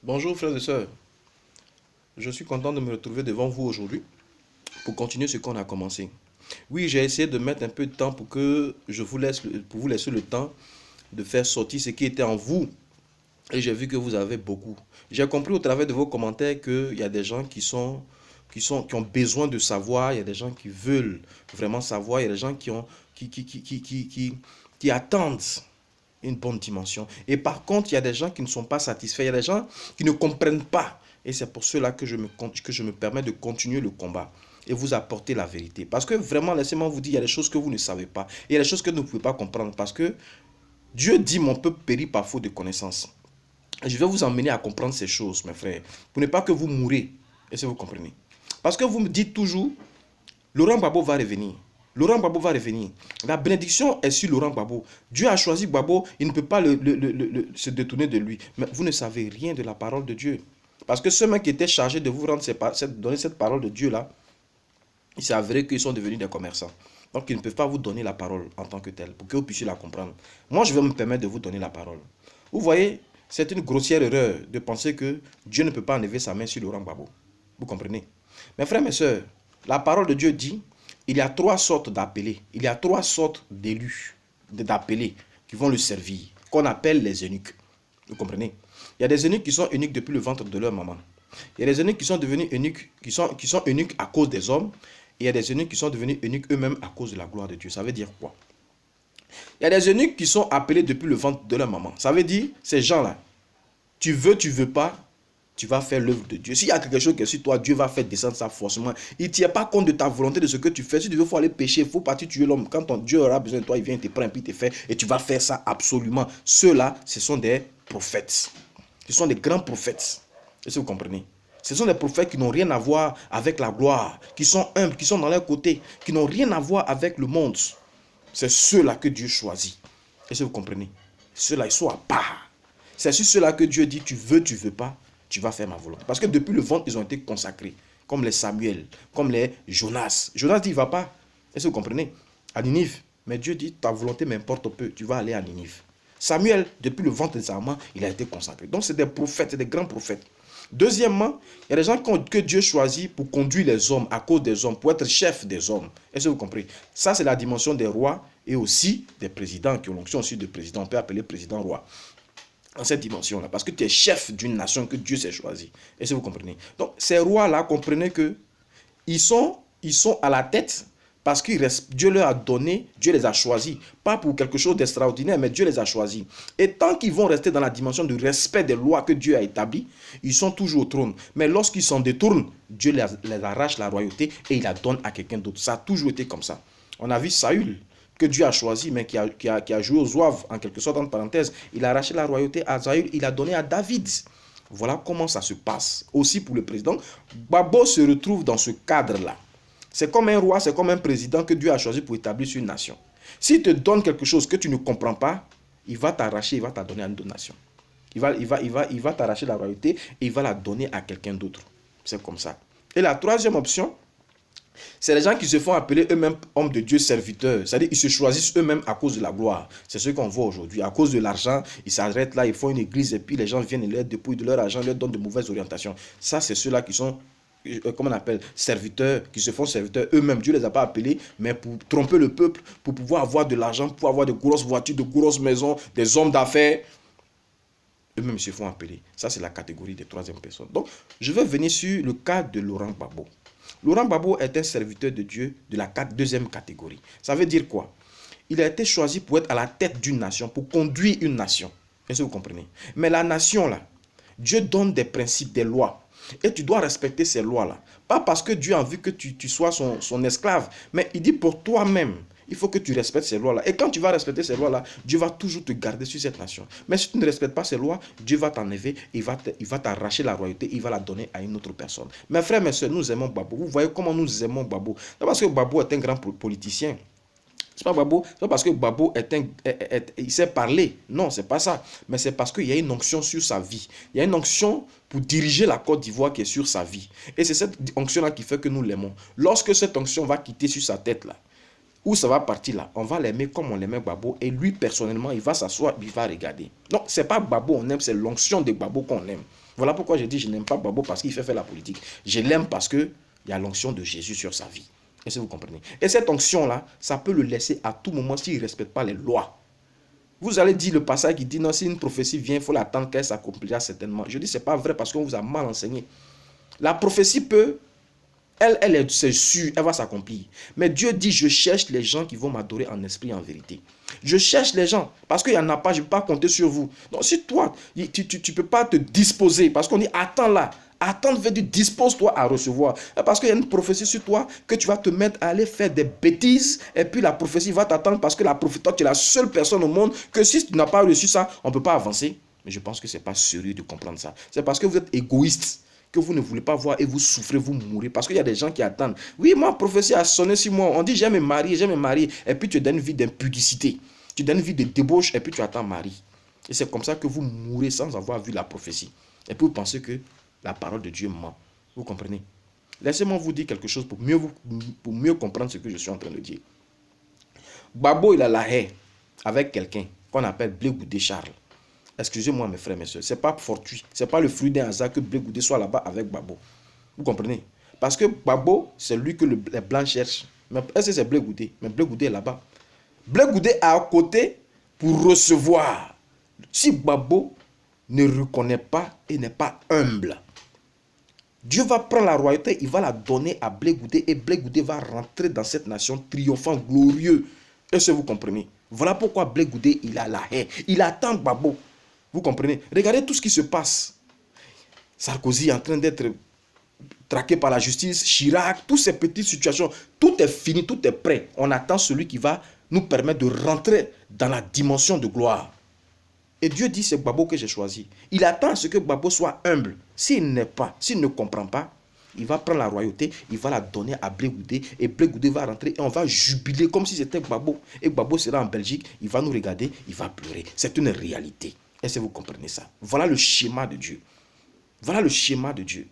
Bonjour frères et sœurs, je suis content de me retrouver devant vous aujourd'hui pour continuer ce qu'on a commencé. Oui, j'ai essayé de mettre un peu de temps pour que je vous laisse, pour vous laisser le temps de faire sortir ce qui était en vous. Et j'ai vu que vous avez beaucoup. J'ai compris au travers de vos commentaires qu'il y a des gens qui ont besoin de savoir, il y a des gens qui veulent vraiment savoir, il y a des gens qui attendent une bonne dimension. Et par contre, il y a des gens qui ne sont pas satisfaits, il y a des gens qui ne comprennent pas. Et c'est pour cela que je me permets de continuer le combat et vous apporter la vérité. Parce que vraiment, laissez-moi vous dire, il y a des choses que vous ne savez pas. Et il y a des choses que vous ne pouvez pas comprendre. Parce que Dieu dit, mon peuple périt par faute de connaissance. Et je vais vous emmener à comprendre ces choses, mes frères. Pour ne pas que vous mourrez. Est-ce que vous comprenez? Parce que vous me dites toujours, Laurent Gbagbo va revenir. Laurent Gbagbo va revenir. La bénédiction est sur Laurent Gbagbo. Dieu a choisi Gbagbo, il ne peut pas se détourner de lui. Mais vous ne savez rien de la parole de Dieu. Parce que ceux qui étaient chargés de vous rendre donner cette parole de Dieu-là, il s'est avéré qu'ils sont devenus des commerçants. Donc ils ne peuvent pas vous donner la parole en tant que telle, pour que vous puissiez la comprendre. Moi, je vais me permettre de vous donner la parole. Vous voyez, c'est une grossière erreur de penser que Dieu ne peut pas enlever sa main sur Laurent Gbagbo. Vous comprenez? Mes frères, mes sœurs, la parole de Dieu dit, il y a trois sortes d'appelés. Il y a trois sortes d'élus, d'appelés, qui vont le servir, qu'on appelle les eunuques. Vous comprenez? Il y a des eunuques qui sont eunuques depuis le ventre de leur maman. Il y a des eunuques qui sont devenus eunuques, qui sont eunuques à cause des hommes. Et il y a des eunuques qui sont devenus eunuques eux-mêmes à cause de la gloire de Dieu. Ça veut dire quoi? Il y a des eunuques qui sont appelés depuis le ventre de leur maman. Ça veut dire, ces gens-là, tu veux pas, tu vas faire l'œuvre de Dieu. S'il y a quelque chose qui est sur toi, Dieu va faire descendre ça forcément. Il ne tient pas compte de ta volonté, de ce que tu fais. Si tu veux, il faut aller pécher, il faut partir tuer l'homme. Quand ton Dieu aura besoin de toi, il vient, il te prend, puis il te fait. Et tu vas faire ça absolument. Ceux-là, ce sont des prophètes. Ce sont des grands prophètes. Est-ce que vous comprenez? Ce sont des prophètes qui n'ont rien à voir avec la gloire, qui sont humbles, qui sont dans leur côté, qui n'ont rien à voir avec le monde. C'est ceux-là que Dieu choisit. Est-ce que vous comprenez? Ceux-là, ils sont à part. C'est sur ceux-là que Dieu dit, tu veux pas, tu vas faire ma volonté. Parce que depuis le ventre, ils ont été consacrés. Comme les Samuel, comme les Jonas. Jonas dit, il ne va pas. Est-ce que vous comprenez? À Ninive. Mais Dieu dit, ta volonté m'importe peu, tu vas aller à Ninive. Samuel, depuis le ventre de sa maman, il a été consacré. Donc c'est des prophètes, c'est des grands prophètes. Deuxièmement, il y a des gens que Dieu choisit pour conduire les hommes, à cause des hommes, pour être chef des hommes. Est-ce que vous comprenez? Ça, c'est la dimension des rois et aussi des présidents, qui ont l'onction aussi de président. On peut appeler président roi. Dans cette dimension-là, parce que tu es chef d'une nation que Dieu s'est choisi. Est-ce que vous comprenez? Donc, ces rois-là, comprenez que ils sont à la tête parce que Dieu leur a donné, Dieu les a choisis. Pas pour quelque chose d'extraordinaire, mais Dieu les a choisis. Et tant qu'ils vont rester dans la dimension du respect des lois que Dieu a établies, ils sont toujours au trône. Mais lorsqu'ils s'en détournent, Dieu les arrache la royauté et il la donne à quelqu'un d'autre. Ça a toujours été comme ça. On a vu Saül, que Dieu a choisi, mais qui a joué aux oeuvres, en quelque sorte, entre parenthèses. Il a arraché la royauté à Saül, il a donné à David. Voilà comment ça se passe. Aussi pour le président. Gbagbo se retrouve dans ce cadre-là. C'est comme un roi, c'est comme un président que Dieu a choisi pour établir sur une nation. S'il te donne quelque chose que tu ne comprends pas, il va t'arracher, il va t'adonner à une autre nation. Il va t'arracher la royauté et il va la donner à quelqu'un d'autre. C'est comme ça. Et la troisième option, c'est les gens qui se font appeler eux-mêmes hommes de Dieu serviteurs. C'est-à-dire qu'ils se choisissent eux-mêmes à cause de la gloire. C'est ce qu'on voit aujourd'hui. À cause de l'argent, ils s'arrêtent là, ils font une église et puis les gens viennent et leur dépouillent de leur argent, leur donnent de mauvaises orientations. Ça, c'est ceux-là qui sont, comment on appelle, serviteurs, qui se font serviteurs eux-mêmes. Dieu ne les a pas appelés, mais pour tromper le peuple, pour pouvoir avoir de l'argent, pour avoir de grosses voitures, de grosses maisons, des hommes d'affaires. Eux-mêmes se font appeler. Ça, c'est la catégorie des troisième personnes. Donc, je vais venir sur le cas de Laurent Gbagbo. Laurent Gbagbo est un serviteur de Dieu de la deuxième catégorie. Ça veut dire quoi? Il a été choisi pour être à la tête d'une nation, pour conduire une nation. Est-ce que vous comprenez? Mais la nation, là, Dieu donne des principes, des lois. Et tu dois respecter ces lois-là. Pas parce que Dieu a envie que tu sois son esclave, mais il dit pour toi-même. Il faut que tu respectes ces lois-là. Et quand tu vas respecter ces lois-là, Dieu va toujours te garder sur cette nation. Mais si tu ne respectes pas ces lois, Dieu va t'enlever, il va t'arracher la royauté, il va la donner à une autre personne. Mes frères, mes soeurs, nous aimons Gbagbo. Vous voyez comment nous aimons Gbagbo. C'est parce que Gbagbo est un grand politicien. C'est pas Gbagbo, c'est pas parce que Gbagbo il sait parler. Non, c'est pas ça. Mais c'est parce qu'il y a une onction sur sa vie. Il y a une onction pour diriger la Côte d'Ivoire qui est sur sa vie. Et c'est cette onction-là qui fait que nous l'aimons. Lorsque cette onction va quitter sur sa tête là, où ça va partir là, on va l'aimer comme on l'aimait Gbagbo et lui personnellement il va s'asseoir, il va regarder. Non, c'est pas Gbagbo on aime, c'est l'onction de Gbagbo qu'on aime. Voilà pourquoi je dis je n'aime pas Gbagbo parce qu'il fait faire la politique. Je l'aime parce qu'il y a l'onction de Jésus sur sa vie. Est-ce que vous comprenez? Et cette onction-là, ça peut le laisser à tout moment s'il ne respecte pas les lois. Vous allez dire le passage qui dit non, si une prophétie vient, il faut l'attendre qu'elle s'accomplira certainement. Je dis ce n'est pas vrai parce qu'on vous a mal enseigné. La prophétie peut, c'est sûr, elle va s'accomplir. Mais Dieu dit, je cherche les gens qui vont m'adorer en esprit et en vérité. Je cherche les gens parce qu'il n'y en a pas, je ne peux pas compter sur vous. Donc si toi, tu ne peux pas te disposer parce qu'on dit attends là. Attendre veut dire dispose-toi à recevoir. Parce qu'il y a une prophétie sur toi que tu vas te mettre à aller faire des bêtises et puis la prophétie va t'attendre parce que la prophétie, toi tu es la seule personne au monde que si tu n'as pas reçu ça, on ne peut pas avancer. Mais je pense que ce n'est pas sérieux de comprendre ça. C'est parce que vous êtes égoïste que vous ne voulez pas voir et vous souffrez, vous mourrez. Parce qu'il y a des gens qui attendent. Oui, ma prophétie a sonné sur moi. On dit j'aime me marier. Et puis tu donnes une vie d'impudicité. Tu donnes une vie de débauche et puis tu attends mari. Et c'est comme ça que vous mourrez sans avoir vu la prophétie. Et puis vous pensez que la parole de Dieu ment. Vous comprenez? Laissez-moi vous dire quelque chose pour mieux comprendre ce que je suis en train de dire. Gbagbo, il a la haie avec quelqu'un qu'on appelle Blé Goudé Charles. Excusez-moi mes frères et mes soeurs, ce n'est pas fortuit. Ce n'est pas le fruit d'un hasard que Blé Goudé soit là-bas avec Gbagbo. Vous comprenez? Parce que Gbagbo, c'est lui que les Blancs cherchent. Mais est-ce que c'est Blé Goudé? Mais Blé Goudé est là-bas. Blé Goudé est à côté pour recevoir. Si Gbagbo ne reconnaît pas et n'est pas humble, Dieu va prendre la royauté, il va la donner à Blé Goudé et Blé Goudé va rentrer dans cette nation triomphant, glorieux. Est-ce que vous comprenez? Voilà pourquoi Blé Goudé, il a la haine. Il attend Gbagbo. Vous comprenez? Regardez tout ce qui se passe. Sarkozy est en train d'être traqué par la justice, Chirac, toutes ces petites situations, tout est fini, tout est prêt. On attend celui qui va nous permettre de rentrer dans la dimension de gloire. Et Dieu dit, c'est Gbagbo que j'ai choisi. Il attend à ce que Gbagbo soit humble. S'il n'est pas, s'il ne comprend pas, il va prendre la royauté, il va la donner à Blé Goudé, et Blé Goudé va rentrer et on va jubiler comme si c'était Gbagbo. Et Gbagbo sera en Belgique, il va nous regarder, il va pleurer. C'est une réalité. Est-ce que vous comprenez ça? Voilà le schéma de Dieu. Voilà le schéma de Dieu.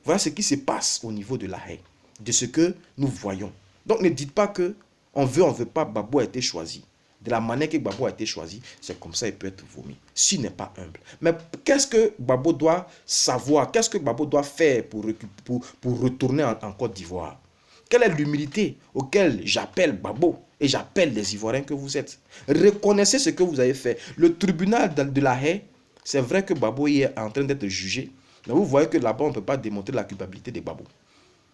Voilà ce qui se passe au niveau de la haine, de ce que nous voyons. Donc ne dites pas que on veut pas, Gbagbo a été choisi. De la manière que Gbagbo a été choisi, c'est comme ça il peut être vomi. S'il n'est pas humble. Mais qu'est-ce que Gbagbo doit savoir? Qu'est-ce que Gbagbo doit faire pour retourner en Côte d'Ivoire? Quelle est l'humilité auquel j'appelle Gbagbo et j'appelle les Ivoiriens que vous êtes? Reconnaissez ce que vous avez fait. Le tribunal de la haie, c'est vrai que Gbagbo est en train d'être jugé. Mais vous voyez que là-bas, on ne peut pas démontrer la culpabilité de Gbagbo.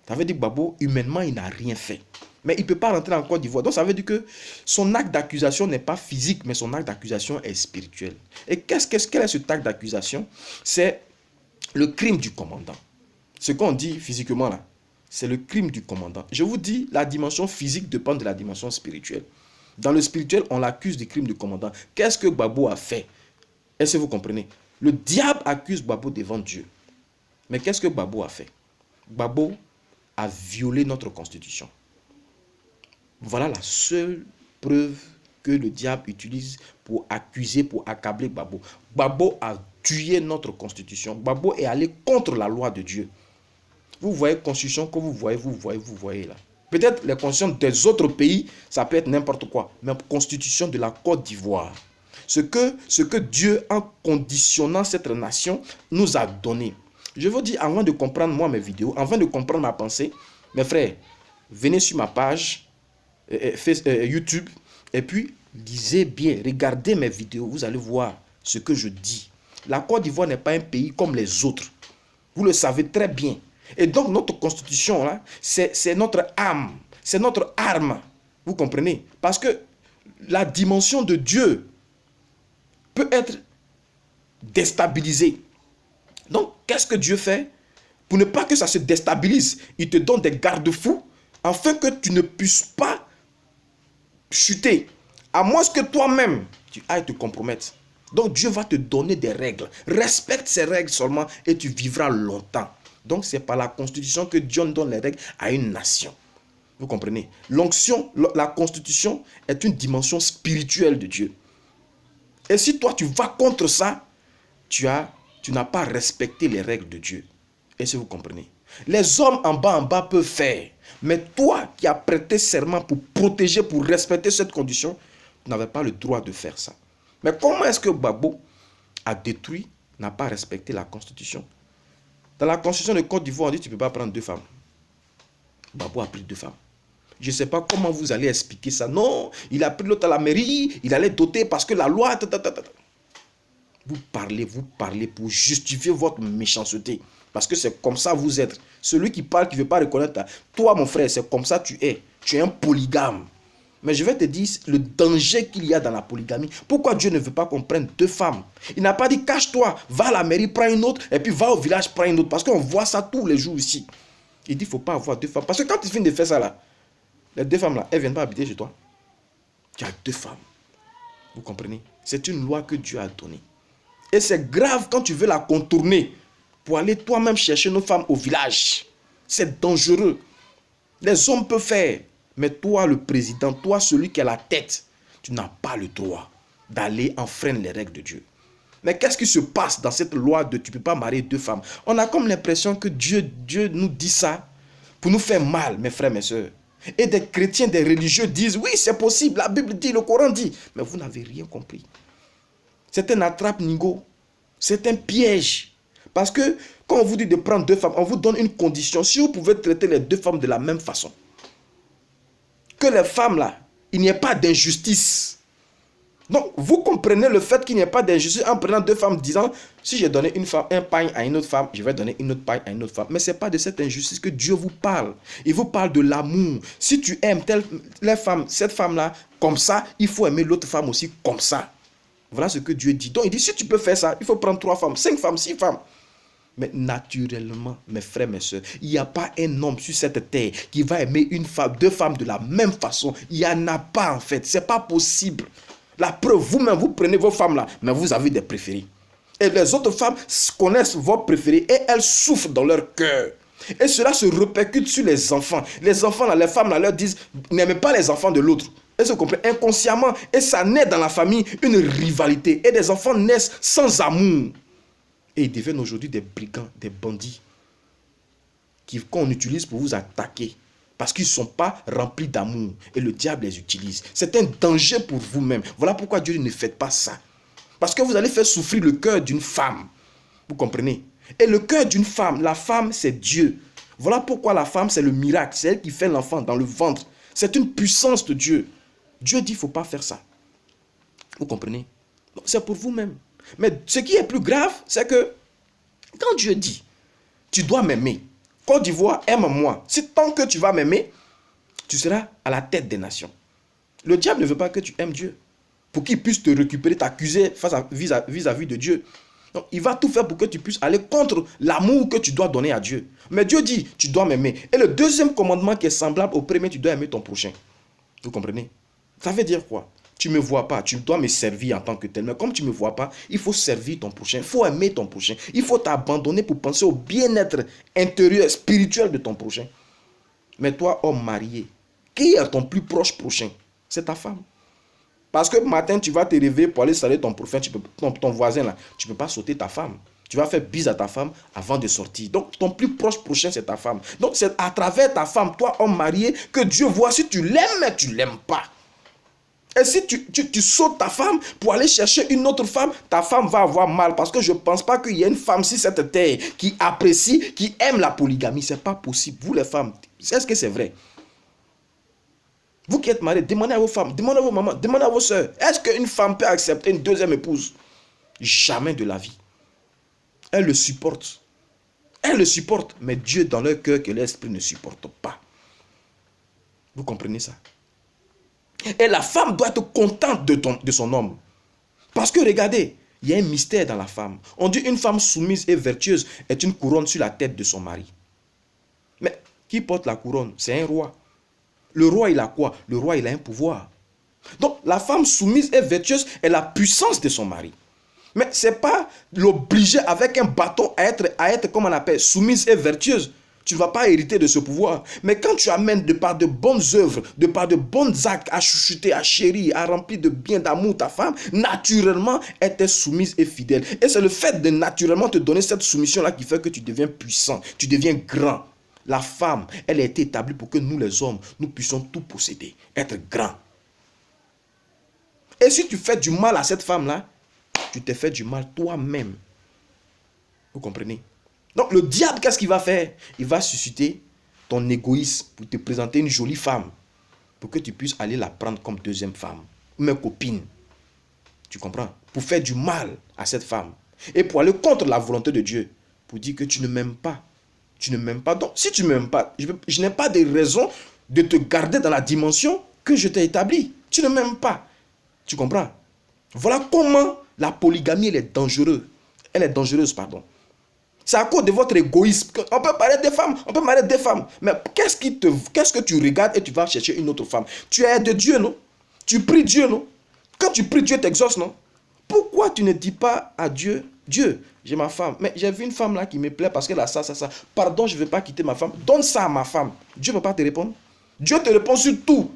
Ça veut dire que Gbagbo, humainement, il n'a rien fait. Mais il ne peut pas rentrer en Côte d'Ivoire. Donc ça veut dire que son acte d'accusation n'est pas physique, mais son acte d'accusation est spirituel. Et quel est cet acte d'accusation? C'est le crime du commandant. Ce qu'on dit physiquement là, c'est le crime du commandant. Je vous dis, la dimension physique dépend de la dimension spirituelle. Dans le spirituel, on l'accuse du crime du commandant. Qu'est-ce que Gbagbo a fait? Est-ce que vous comprenez? Le diable accuse Gbagbo devant Dieu. Mais qu'est-ce que Gbagbo a fait? Gbagbo a violé notre constitution. Voilà la seule preuve que le diable utilise pour accuser, pour accabler Gbagbo. Gbagbo a tué notre constitution. Gbagbo est allé contre la loi de Dieu. Vous voyez constitution que vous voyez là. Peut-être les constitutions des autres pays, ça peut être n'importe quoi. Mais constitution de la Côte d'Ivoire. Ce que Dieu, en conditionnant cette nation, nous a donné. Je vous dis, avant de comprendre moi mes vidéos, avant de comprendre ma pensée, mes frères, venez sur ma page YouTube et puis lisez bien, regardez mes vidéos, vous allez voir ce que je dis. La Côte d'Ivoire n'est pas un pays comme les autres. Vous le savez très bien. Et donc notre constitution, là, c'est notre âme, c'est notre arme. Vous comprenez? Parce que la dimension de Dieu peut être déstabilisée. Donc, qu'est-ce que Dieu fait? Pour ne pas que ça se déstabilise, il te donne des garde-fous afin que tu ne puisses pas chuter. À moins que toi-même, tu ailles te compromettre. Donc, Dieu va te donner des règles. Respecte ces règles seulement et tu vivras longtemps. Donc, c'est par la constitution que Dieu donne les règles à une nation. Vous comprenez? L'onction, la constitution est une dimension spirituelle de Dieu. Et si toi, tu vas contre ça, tu n'as pas respecté les règles de Dieu. Est-ce que vous comprenez? Les hommes en bas peuvent faire. Mais toi qui as prêté serment pour protéger, pour respecter cette condition, tu n'avais pas le droit de faire ça. Mais comment est-ce que Gbagbo a détruit n'a pas respecté la constitution. Dans la constitution de Côte d'Ivoire, on dit que tu ne peux pas prendre 2 femmes. Babou a pris 2 femmes. Je ne sais pas comment vous allez expliquer ça. Non, il a pris l'autre à la mairie, il allait doter parce que la loi... Vous parlez pour justifier votre méchanceté. Parce que c'est comme ça vous êtes. Celui qui parle, qui ne veut pas reconnaître. Toi, mon frère, c'est comme ça tu es. Tu es un polygame. Mais je vais te dire le danger qu'il y a dans la polygamie. Pourquoi Dieu ne veut pas qu'on prenne 2 femmes? Il n'a pas dit cache-toi, va à la mairie, prends une autre, et puis va au village, prends une autre. Parce qu'on voit ça tous les jours ici. Il dit il ne faut pas avoir 2 femmes. Parce que quand tu finis de faire ça là, les 2 femmes là, elles ne viennent pas habiter chez toi. Tu as 2 femmes. Vous comprenez? C'est une loi que Dieu a donnée. Et c'est grave quand tu veux la contourner pour aller toi-même chercher nos femmes au village. C'est dangereux. Les hommes peuvent faire. Mais toi, le président, toi, celui qui a la tête, tu n'as pas le droit d'aller enfreindre les règles de Dieu. Mais qu'est-ce qui se passe dans cette loi de tu ne peux pas marier 2 femmes? On a comme l'impression que Dieu nous dit ça pour nous faire mal, mes frères, mes soeurs. Et des chrétiens, des religieux disent, oui, c'est possible, la Bible dit, le Coran dit. Mais vous n'avez rien compris. C'est un attrape-nigo. C'est un piège. Parce que quand on vous dit de prendre 2 femmes, on vous donne une condition. Si vous pouvez traiter les 2 femmes de la même façon, que les femmes là, il n'y ait pas d'injustice. Donc, vous comprenez le fait qu'il n'y ait pas d'injustice en prenant 2 femmes disant, si j'ai donné un pain à une autre femme, je vais donner une autre pain à une autre femme. Mais ce n'est pas de cette injustice que Dieu vous parle. Il vous parle de l'amour. Si tu aimes cette femme-là comme ça, il faut aimer l'autre femme aussi comme ça. Voilà ce que Dieu dit. Donc, il dit, si tu peux faire ça, il faut prendre 3 femmes, 5 femmes, 6 femmes. Mais naturellement, mes frères, mes soeurs, il n'y a pas un homme sur cette terre qui va aimer 2 femmes de la même façon. Il n'y en a pas en fait. Ce n'est pas possible. La preuve, vous-même, vous prenez vos femmes là, mais vous avez des préférés. Et les autres femmes connaissent vos préférés et elles souffrent dans leur cœur. Et cela se répercute sur les enfants. Les enfants, là, les femmes là, leur disent, n'aimez pas les enfants de l'autre. Elles se comprennent inconsciemment. Et ça naît dans la famille une rivalité. Et des enfants naissent sans amour. Et ils deviennent aujourd'hui des brigands, des bandits qu'on utilise pour vous attaquer. Parce qu'ils ne sont pas remplis d'amour. Et le diable les utilise. C'est un danger pour vous-même. Voilà pourquoi Dieu dit ne faites pas ça. Parce que vous allez faire souffrir le cœur d'une femme. Vous comprenez? Et le cœur d'une femme, la femme c'est Dieu. Voilà pourquoi la femme c'est le miracle. C'est elle qui fait l'enfant dans le ventre. C'est une puissance de Dieu. Dieu dit il ne faut pas faire ça. Vous comprenez? C'est pour vous-même. Mais ce qui est plus grave, c'est que quand Dieu dit, tu dois m'aimer. Côte d'Ivoire, aime-moi. Si tant que tu vas m'aimer, tu seras à la tête des nations. Le diable ne veut pas que tu aimes Dieu. Pour qu'il puisse te récupérer, t'accuser vis-à-vis de Dieu. Donc, il va tout faire pour que tu puisses aller contre l'amour que tu dois donner à Dieu. Mais Dieu dit, tu dois m'aimer. Et le deuxième commandement qui est semblable au premier, tu dois aimer ton prochain. Vous comprenez? Ça veut dire quoi? Tu ne me vois pas, tu dois me servir en tant que tel. Mais comme tu ne me vois pas, il faut servir ton prochain. Il faut aimer ton prochain. Il faut t'abandonner pour penser au bien-être intérieur, spirituel de ton prochain. Mais toi, homme marié, qui est ton plus proche prochain? C'est ta femme. Parce que matin, tu vas te réveiller pour aller saluer ton prochain, ton voisin là. Tu ne peux pas sauter ta femme. Tu vas faire bise à ta femme avant de sortir. Donc, ton plus proche prochain, c'est ta femme. Donc, c'est à travers ta femme, toi, homme marié, que Dieu voit si tu l'aimes, mais tu ne l'aimes pas. Et si tu sautes ta femme pour aller chercher une autre femme, ta femme va avoir mal. Parce que je ne pense pas qu'il y ait une femme sur cette terre qui apprécie, qui aime la polygamie. Ce n'est pas possible. Vous les femmes, est-ce que c'est vrai? Vous qui êtes mariés, demandez à vos femmes, demandez à vos mamans, demandez à vos soeurs. Est-ce qu'une femme peut accepter une deuxième épouse? Jamais de la vie. Elle le supporte. Elle le supporte. Mais Dieu dans leur cœur que l'esprit ne supporte pas. Vous comprenez ça? Et la femme doit être contente de son homme. Parce que regardez, il y a un mystère dans la femme. On dit une femme soumise et vertueuse est une couronne sur la tête de son mari. Mais qui porte la couronne? C'est un roi. Le roi, il a quoi? Le roi, il a un pouvoir. Donc, la femme soumise et vertueuse est la puissance de son mari. Mais ce n'est pas l'obliger avec un bâton à être, comme on appelle, soumise et vertueuse. Tu ne vas pas hériter de ce pouvoir. Mais quand tu amènes de par de bonnes œuvres, de par de bons actes à chouchouter, à chérir, à remplir de bien d'amour ta femme, naturellement, elle t'est soumise et fidèle. Et c'est le fait de naturellement te donner cette soumission-là qui fait que tu deviens puissant, tu deviens grand. La femme, elle a été établie pour que nous les hommes, nous puissions tout posséder, être grands. Et si tu fais du mal à cette femme-là, tu te fais du mal toi-même. Vous comprenez? Donc le diable, qu'est-ce qu'il va faire? Il va susciter ton égoïsme pour te présenter une jolie femme, pour que tu puisses aller la prendre comme deuxième femme, ou même copine. Tu comprends? Pour faire du mal à cette femme. Et pour aller contre la volonté de Dieu. Pour dire que tu ne m'aimes pas. Tu ne m'aimes pas. Donc, si tu ne m'aimes pas, je n'ai pas de raison de te garder dans la dimension que je t'ai établie. Tu ne m'aimes pas. Tu comprends? Voilà comment la polygamie, elle est dangereuse. Elle est dangereuse, pardon. C'est à cause de votre égoïsme. On peut parler des femmes, on peut parler des femmes. Mais qu'est-ce que tu regardes et tu vas chercher une autre femme? Tu es de Dieu, non? Tu pries Dieu, non? Quand tu pries Dieu t'exauce, non? Pourquoi tu ne dis pas à Dieu, Dieu, j'ai ma femme, mais j'ai vu une femme là qui me plaît parce qu'elle a ça, ça, ça. Pardon, je ne veux pas quitter ma femme. Donne ça à ma femme. Dieu ne va pas te répondre. Dieu te répond sur tout.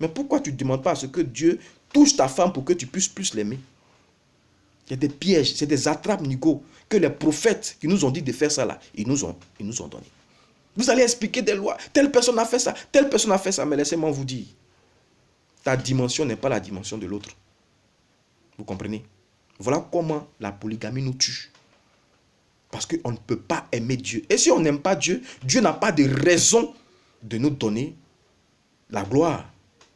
Mais pourquoi tu ne demandes pas à ce que Dieu touche ta femme pour que tu puisses plus l'aimer? Il y a des pièges, c'est des attrapes-nigots que les prophètes qui nous ont dit de faire ça là, ils nous ont donné. Vous allez expliquer des lois. Telle personne a fait ça, telle personne a fait ça. Mais laissez-moi vous dire, ta dimension n'est pas la dimension de l'autre. Vous comprenez? Voilà comment la polygamie nous tue. Parce qu'on ne peut pas aimer Dieu. Et si on n'aime pas Dieu, Dieu n'a pas de raison de nous donner la gloire.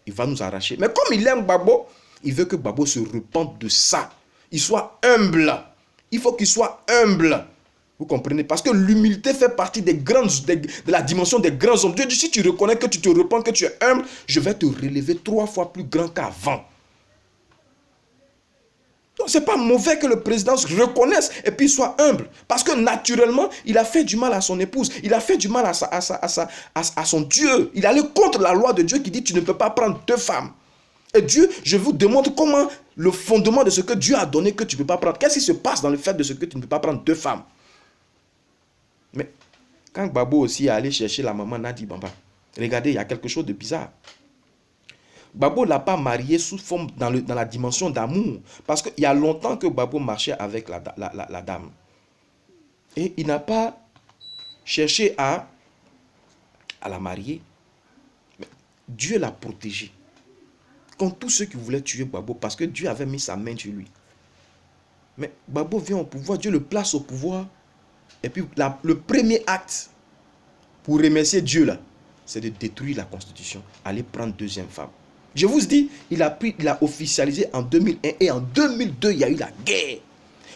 Il va nous arracher. Mais comme il aime Babo, il veut que Babo se repente de ça. Il soit humble. Il faut qu'il soit humble. Vous comprenez? Parce que l'humilité fait partie de la dimension des grands hommes. Dieu dit, si tu reconnais que tu te repens, que tu es humble, je vais te relever 3 fois plus grand qu'avant. Donc, ce n'est pas mauvais que le président se reconnaisse et puis soit humble. Parce que naturellement, il a fait du mal à son épouse. Il a fait du mal à son Dieu. Il allait contre la loi de Dieu qui dit, tu ne peux pas prendre 2 femmes. Et Dieu, je vous démontre comment le fondement de ce que Dieu a donné que tu ne peux pas prendre. Qu'est-ce qui se passe dans le fait de ce que tu ne peux pas prendre 2 femmes? Mais quand Babo aussi est allé chercher la maman Nadi Bamba, regardez, il y a quelque chose de bizarre. Babo ne l'a pas marié sous forme dans la dimension d'amour. Parce qu'il y a longtemps que Babo marchait avec la dame. Et il n'a pas cherché à la marier. Mais Dieu l'a protégé. Contre tous ceux qui voulaient tuer Babo parce que Dieu avait mis sa main sur lui. Mais Babo vient au pouvoir, Dieu le place au pouvoir. Et puis le premier acte pour remercier Dieu là, c'est de détruire la constitution, aller prendre 2e femme. Je vous dis, il a officialisé en 2001 et en 2002, il y a eu la guerre.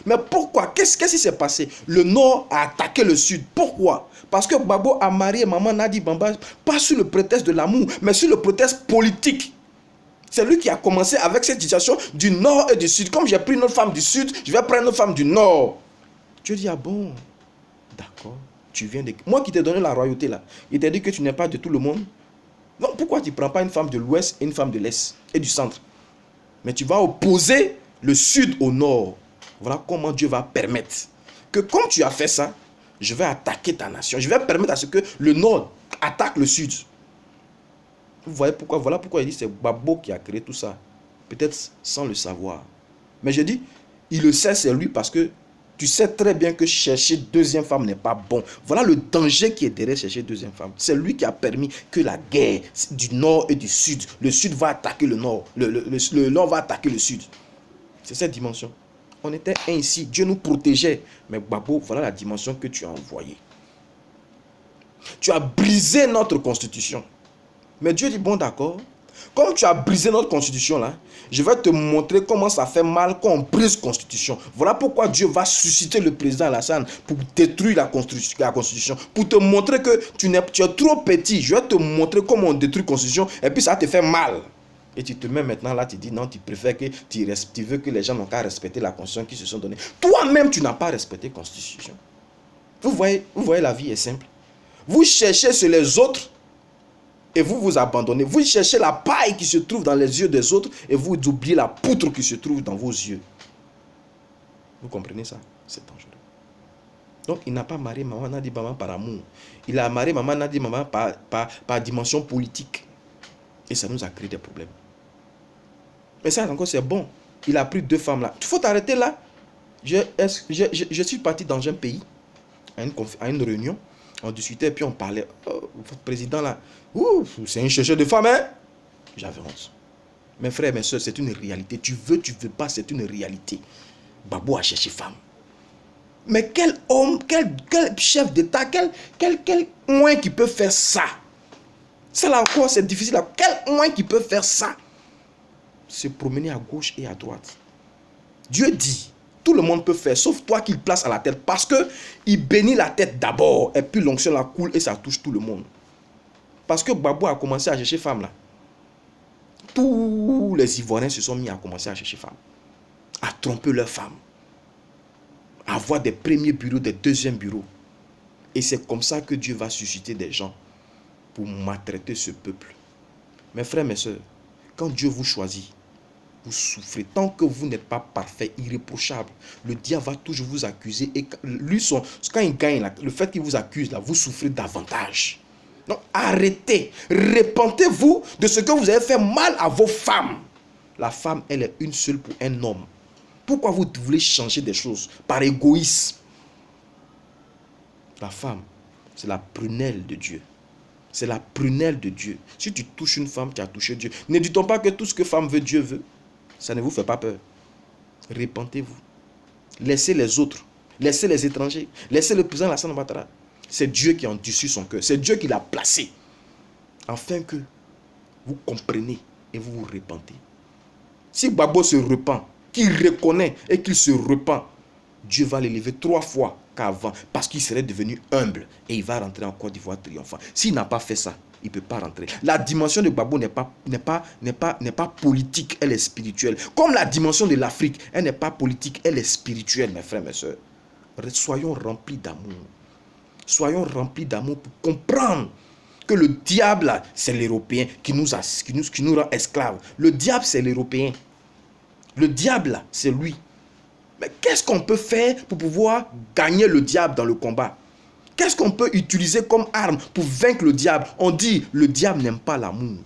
Mais pourquoi? Qu'est-ce qui s'est passé? Le Nord a attaqué le Sud. Pourquoi? Parce que Babo a marié maman Nadi Bamba, pas sur le prétexte de l'amour, mais sur le prétexte politique. C'est lui qui a commencé avec cette situation du Nord et du Sud. Comme j'ai pris notre femme du Sud, je vais prendre notre femme du Nord. Dieu dit, ah bon, d'accord, tu viens de... Moi qui t'ai donné la royauté là, il t'a dit que tu n'es pas de tout le monde. Donc pourquoi tu ne prends pas une femme de l'Ouest et une femme de l'Est et du Centre? Mais tu vas opposer le Sud au Nord. Voilà comment Dieu va permettre que comme tu as fait ça, je vais attaquer ta nation. Je vais permettre à ce que le Nord attaque le Sud. Vous voyez pourquoi? Voilà pourquoi il dit c'est Babo qui a créé tout ça. Peut-être sans le savoir. Mais je dis, il le sait, c'est lui parce que tu sais très bien que chercher 2e femme n'est pas bon. Voilà le danger qui est derrière chercher 2e femme. C'est lui qui a permis que la guerre du Nord et du Sud, le Sud va attaquer le Nord, le Nord va attaquer le Sud. C'est cette dimension. On était ainsi, Dieu nous protégeait. Mais Babo, voilà la dimension que tu as envoyée. Tu as brisé notre constitution. Mais Dieu dit, bon d'accord, comme tu as brisé notre constitution là, je vais te montrer comment ça fait mal quand on brise la constitution. Voilà pourquoi Dieu va susciter le président Alassane pour détruire la constitution. Pour te montrer que tu es trop petit. Je vais te montrer comment on détruit la constitution et puis ça te fait mal. Et tu te mets maintenant là, tu dis non, tu préfères que tu veux que les gens n'ont qu'à respecter la constitution qu'ils se sont donnée. Toi-même, tu n'as pas respecté la constitution. Vous voyez, la vie est simple. Vous cherchez sur les autres et vous vous abandonnez. Vous cherchez la paille qui se trouve dans les yeux des autres et vous oubliez la poutre qui se trouve dans vos yeux. Vous comprenez ça? C'est dangereux. Donc, il n'a pas marié maman Nadi Bamba par amour. Il a marié maman Nadi Bamba par dimension politique. Et ça nous a créé des problèmes. Mais ça encore, c'est bon. Il a pris 2 femmes là. Il faut t'arrêter là. Je suis parti dans un pays, à une réunion. On discutait et puis on parlait. Oh, votre président là, c'est un chercheur de femmes, hein? J'avais honte. Mes frères, mes soeurs, c'est une réalité. Tu veux pas, c'est une réalité. Babo a cherché femme. Mais quel homme, quel chef d'État, quel moins qui peut faire ça? Ça là encore, c'est difficile. Quel moins qui peut faire ça? Se promener à gauche et à droite. Dieu dit, tout le monde peut faire, sauf toi qu'il place à la tête. Parce qu'il bénit la tête d'abord, et puis l'onction la coule et ça touche tout le monde. Parce que Gbagbo a commencé à chercher femme là. Tous les Ivoiriens se sont mis à commencer à chercher femme. À tromper leurs femmes. À avoir des premiers bureaux, des deuxièmes bureaux. Et c'est comme ça que Dieu va susciter des gens pour maltraiter ce peuple. Mes frères, mes soeurs, quand Dieu vous choisit, vous souffrez. Tant que vous n'êtes pas parfait, irréprochable, le diable va toujours vous accuser. Et lui, quand il gagne, là, le fait qu'il vous accuse, là, vous souffrez davantage. Donc, arrêtez. Repentez-vous de ce que vous avez fait mal à vos femmes. La femme, elle est une seule pour un homme. Pourquoi vous voulez changer des choses par égoïsme? La femme, c'est la prunelle de Dieu. C'est la prunelle de Dieu. Si tu touches une femme, tu as touché Dieu. Ne dit-on pas que tout ce que femme veut, Dieu veut? Ça ne vous fait pas peur. Repentez-vous. Laissez les autres. Laissez les étrangers. Laissez le président Alassane Ouattara. C'est Dieu qui a endurci son cœur. C'est Dieu qui l'a placé. Afin que vous compreniez et vous vous repentez. Si Gbagbo se repent, qu'il reconnaît et qu'il se repent, Dieu va l'élever 3 fois qu'avant parce qu'il serait devenu humble et il va rentrer en Côte d'Ivoire triomphant. S'il n'a pas fait ça, il ne peut pas rentrer. La dimension de Gbagbo n'est pas politique, elle est spirituelle. Comme la dimension de l'Afrique, elle n'est pas politique, elle est spirituelle, mes frères, mes soeurs. Soyons remplis d'amour. Soyons remplis d'amour pour comprendre que le diable, c'est l'Européen qui nous rend esclaves. Le diable, c'est l'Européen. Le diable, c'est lui. Mais qu'est-ce qu'on peut faire pour pouvoir gagner le diable dans le combat? Qu'est-ce qu'on peut utiliser comme arme pour vaincre le diable? On dit, le diable n'aime pas l'amour.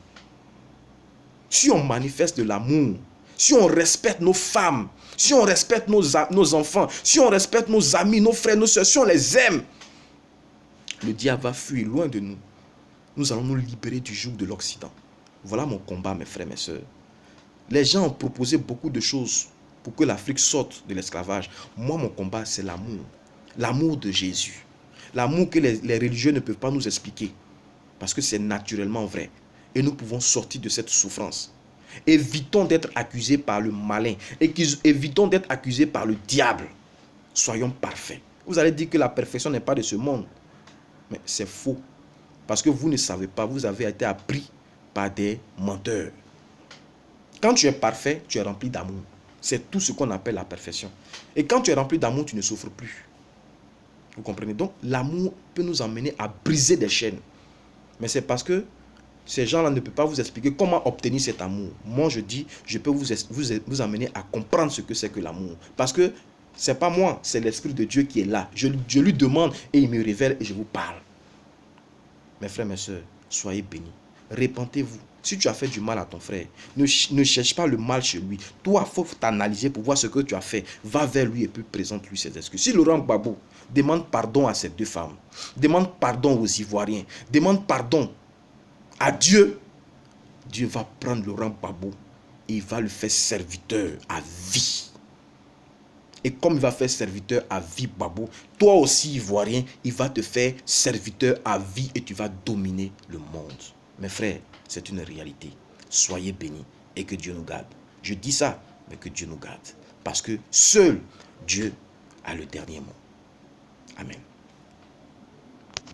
Si on manifeste de l'amour, si on respecte nos femmes, si on respecte nos enfants, si on respecte nos amis, nos frères, nos soeurs, si on les aime, le diable va fuir loin de nous. Nous allons nous libérer du joug de l'Occident. Voilà mon combat, mes frères, mes soeurs. Les gens ont proposé beaucoup de choses pour que l'Afrique sorte de l'esclavage. Moi, mon combat, c'est l'amour. L'amour de Jésus. L'amour que les religieux ne peuvent pas nous expliquer. Parce que c'est naturellement vrai. Et nous pouvons sortir de cette souffrance. Évitons d'être accusés par le malin. Et évitons d'être accusés par le diable. Soyons parfaits. Vous allez dire que la perfection n'est pas de ce monde. Mais c'est faux. Parce que vous ne savez pas, vous avez été appris par des menteurs. Quand tu es parfait, tu es rempli d'amour. C'est tout ce qu'on appelle la perfection. Et quand tu es rempli d'amour, tu ne souffres plus. Vous comprenez? Donc, l'amour peut nous emmener à briser des chaînes. Mais c'est parce que ces gens-là ne peuvent pas vous expliquer comment obtenir cet amour. Moi, je dis, je peux vous amener à comprendre ce que c'est que l'amour. Parce que ce n'est pas moi, c'est l'Esprit de Dieu qui est là. Je lui demande et il me révèle et je vous parle. Mes frères, mes soeurs, soyez bénis. Repentez-vous. Si tu as fait du mal à ton frère, ne cherche pas le mal chez lui. Toi, il faut t'analyser pour voir ce que tu as fait. Va vers lui et puis présente-lui ses excuses. Si Laurent Gbagbo demande pardon à ces 2 femmes, demande pardon aux Ivoiriens, demande pardon à Dieu, Dieu va prendre Laurent Gbagbo et il va le faire serviteur à vie. Et comme il va faire serviteur à vie Gbagbo, toi aussi Ivoirien, il va te faire serviteur à vie et tu vas dominer le monde. Mes frères, c'est une réalité. Soyez bénis et que Dieu nous garde. Je dis ça, mais que Dieu nous garde. Parce que seul Dieu a le dernier mot. Amen.